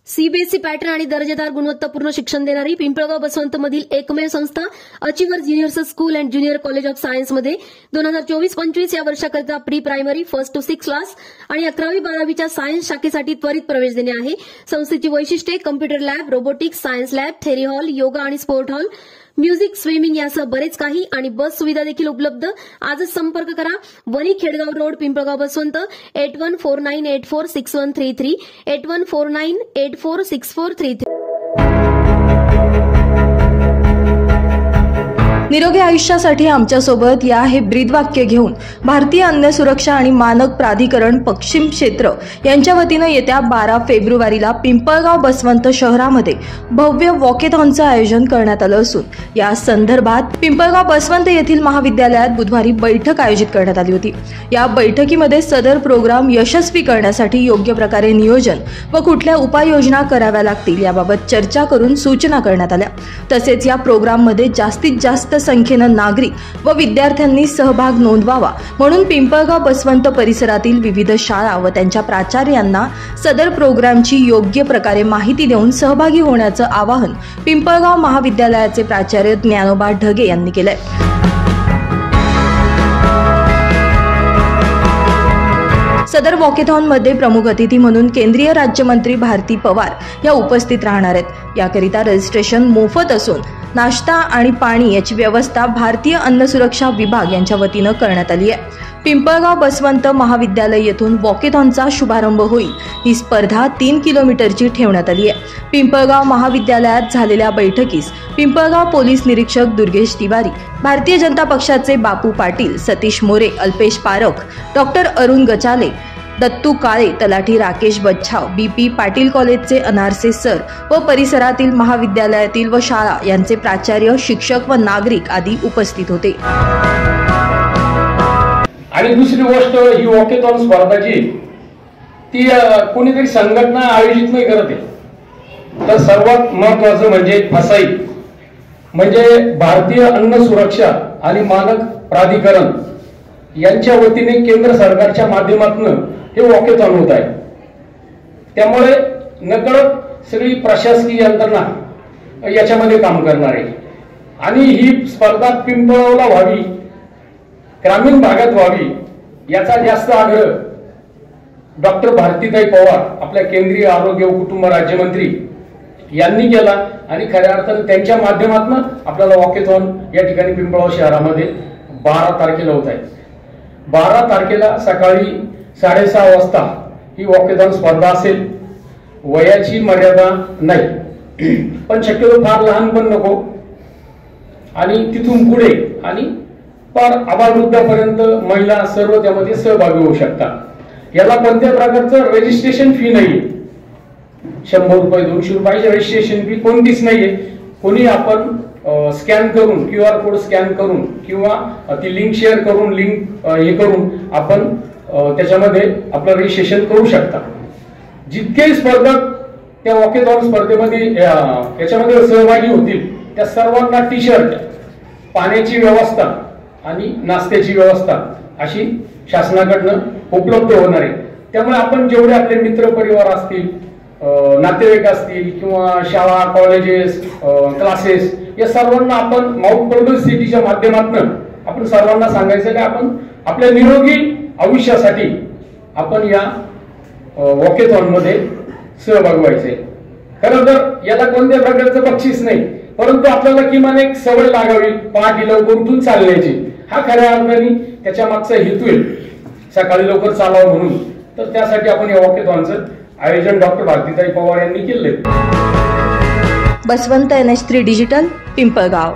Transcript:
CBSE pattern आणि दर्जेदार गुणवत्तापूर्ण शिक्षण देणारी पिंपळगाव बसवंत मधील एकमेव संस्था achiever junior school and junior college of science मध्ये 2024-25 या वर्षाकरिता pre primary 1st to 6th class आणि 11वी-12वीच्या सायन्स शाखेसाठी त्वरित प्रवेश देणे आहे। संस्थेची वैशिष्ट्ये computer lab, robotics, science lab, theory hall, yoga आणि स्पोर्ट हॉल, म्युझिक, स्विमिंग यासह बरेच काही आणि बस सुविधा देखील उपलब्ध। आजच संपर्क करा। वणी खेडगाव रोड, पिंपळगाव बसवंत 8149846133 8149846433। निरोगी आयुष्यासाठी आमच्यासोबत या हे ब्रीदवाक्य घेऊन भारतीय अन्न सुरक्षा आणि मानक प्राधिकरण पश्चिम क्षेत्र यांच्या वतीनं येत्या 12 फेब्रुवारीला पिंपळगाव बसवंत शहरामध्ये भव्य वॉकेथॉनचं आयोजन करण्यात आलं असून या संदर्भात पिंपळगाव बसवंत येथील महाविद्यालयात बुधवारी बैठक आयोजित करण्यात आली होती। या बैठकीमध्ये सदर प्रोग्राम यशस्वी करण्यासाठी योग्य प्रकारे नियोजन व कुठल्या उपाययोजना कराव्या लागतील याबाबत चर्चा करून सूचना करण्यात आल्या। तसेच या प्रोग्राममध्ये जास्तीत जास्त संख्येनं नागरिक व विद्यार्थ्यांनी सहभाग नोंदवावा म्हणून पिंपळगाव बसवंत परिसरातील विविध शाळा व त्यांच्या प्राचार्यांना सदर प्रोग्रामची योग्य प्रकारे माहिती देऊन सहभागी होण्याचं आवाहन पिंपळगाव महाविद्यालयाचे प्राचार्य ज्ञानोबा ढगे यांनी केलंय। सदर वॉकेथॉन मध्ये प्रमुख अतिथी म्हणून केंद्रीय राज्यमंत्री भारती पवार या उपस्थित राहणार आहेत। याकरिता रजिस्ट्रेशन मोफत असून नाश्ता आणि पाणी याची व्यवस्था भारतीय अन्न सुरक्षा विभाग यांच्या वतीनं करण्यात आली आहे। पिंपळगाव बसवंत महाविद्यालय येथून वॉकेथॉनचा शुभारंभ होईल। ही स्पर्धा 3 किलोमीटरची ठेवण्यात आली आहे। पिंपळगाव महाविद्यालयात झालेल्या बैठकीस पिंपळगाव पोलीस निरीक्षक दुर्गेश तिवारी, भारतीय जनता पक्षाचे बापू पाटील, सतीश मोरे, अल्पेश पारख, डॉक्टर अरुण गचाले, दत्तू काळे, तलाठी राकेश बच्छाव, बीपी पाटील कॉलेजचे अनारसे सर व परिसरातील महाविद्यालयातील व शाळा यांचे प्राचार्य, शिक्षक व नागरिक आदी उपस्थित होते। आणि दुसरी गोष्ट, ही वॉकेथॉन स्पर्धाची ती कोणीतरी संघटना आयोजित नाही करत आहे, तर सर्वात महत्त्वाचं म्हणजे फसाई म्हणजे भारतीय अन्न सुरक्षा आणि मानक प्राधिकरण यांच्या वतीने केंद्र सरकारच्या माध्यमातून हे वॉकेथॉन होत आहे। त्यामुळे नकळत सगळी प्रशासकीय यंत्रणा याच्यामध्ये काम करणार आहे आणि ही स्पर्धा पिंपळगावला व्हावी, ग्रामीण भागात व्हावी याचा जास्त आग्रह डॉक्टर भारतीताई पवार, आपल्या केंद्रीय आरोग्य व कुटुंब राज्यमंत्री यांनी केला आणि खऱ्या अर्थाने त्यांच्या माध्यमातून आपल्याला वॉकेथॉन या ठिकाणी पिंपळगाव शहरामध्ये 12 तारखेला होत आहे। 12 तारखेला सकाळी 6:30 वाजता ही वॉकेथॉन स्पर्धा असेल। वयाची मर्यादा नाही, पण शक्यतो फार लहान पण नको आणि तिथून पुढे आणि फार आबालवृद्धापर्यंत महिला सर्व त्यामध्ये सहभागी होऊ शकतात। याला कोणत्या प्रकारचं रजिस्ट्रेशन फी नाही, 100 रुपये 200 रुपयाची रजिस्ट्रेशन फी कोणतीच नाहीये। कोणी आपण स्कॅन करून QR कोड स्कॅन करून किंवा ती लिंक शेअर करून हे करून आपण त्याच्यामध्ये आपलं रजिस्ट्रेशन करू शकता। जितके स्पर्धक त्या वॉकेथॉन स्पर्धेमध्ये याच्यामध्ये सहभागी होतील त्या सर्वांना टी-शर्ट, पाण्याची व्यवस्था आणि नाश्त्याची व्यवस्था अशी शासनाकडनं उपलब्ध होणार आहे। त्यामुळे आपण जेवढे आपले मित्र परिवार असतील, नातेवाईक असतील किंवा शाळा, कॉलेजेस, क्लासेस या सर्वांना आपण माउथ पब्लिसिटीच्या माध्यमातून आपण सर्वांना सांगायचं की आपण आपल्या निरोगी आयुष्यासाठी आपण या वॉकेथॉन मध्ये सहभागी व्हायचे। खरं तर याला कोणत्या प्रकारचं बक्षीस नाही, परंतु आपल्याला किमान एक सवय लागावी पहाटे लवकर उठून चालण्याची, हा खऱ्या अर्थाने त्याच्या मागचा हेतू आहे, सकाळी लवकर चालावं म्हणून। तर त्यासाठी आपण या वॉकेथॉनचं आयोजन डॉक्टर भारतीताई पवार यांनी केले। Baswant NH3 digital, Pimpalgaon.